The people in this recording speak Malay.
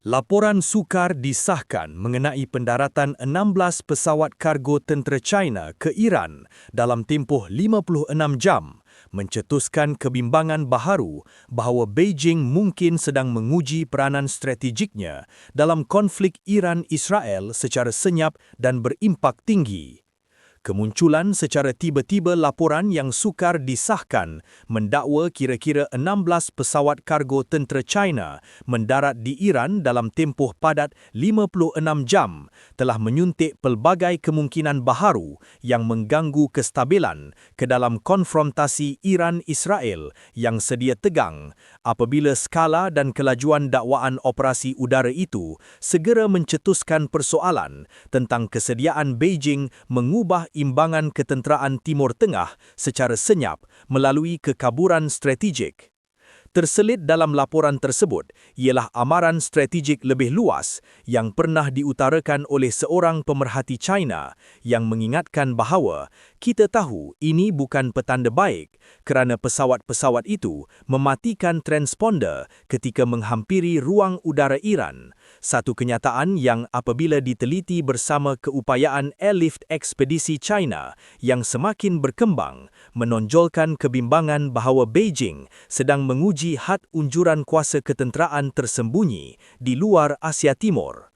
Laporan sukar disahkan mengenai pendaratan 16 pesawat kargo tentera China ke Iran dalam tempoh 56 jam, mencetuskan kebimbangan baharu bahawa Beijing mungkin sedang menguji peranan strategiknya dalam konflik Iran-Israel secara senyap dan berimpak tinggi. Kemunculan secara tiba-tiba laporan yang sukar disahkan mendakwa kira-kira 16 pesawat kargo tentera China mendarat di Iran dalam tempoh padat 56 jam telah menyuntik pelbagai kemungkinan baharu yang mengganggu kestabilan ke dalam konfrontasi Iran-Israel yang sedia tegang apabila skala dan kelajuan dakwaan operasi udara itu segera mencetuskan persoalan tentang kesediaan Beijing mengubah imbangan ketenteraan Timur Tengah secara senyap melalui kekaburan strategik. Terselit dalam laporan tersebut ialah amaran strategik lebih luas yang pernah diutarakan oleh seorang pemerhati China yang mengingatkan bahawa kita tahu ini bukan petanda baik kerana pesawat-pesawat itu mematikan transponder ketika menghampiri ruang udara Iran, satu kenyataan yang apabila diteliti bersama keupayaan airlift ekspedisi China yang semakin berkembang menonjolkan kebimbangan bahawa Beijing sedang menguji had unjuran kuasa ketenteraan tersembunyi di luar Asia Timur.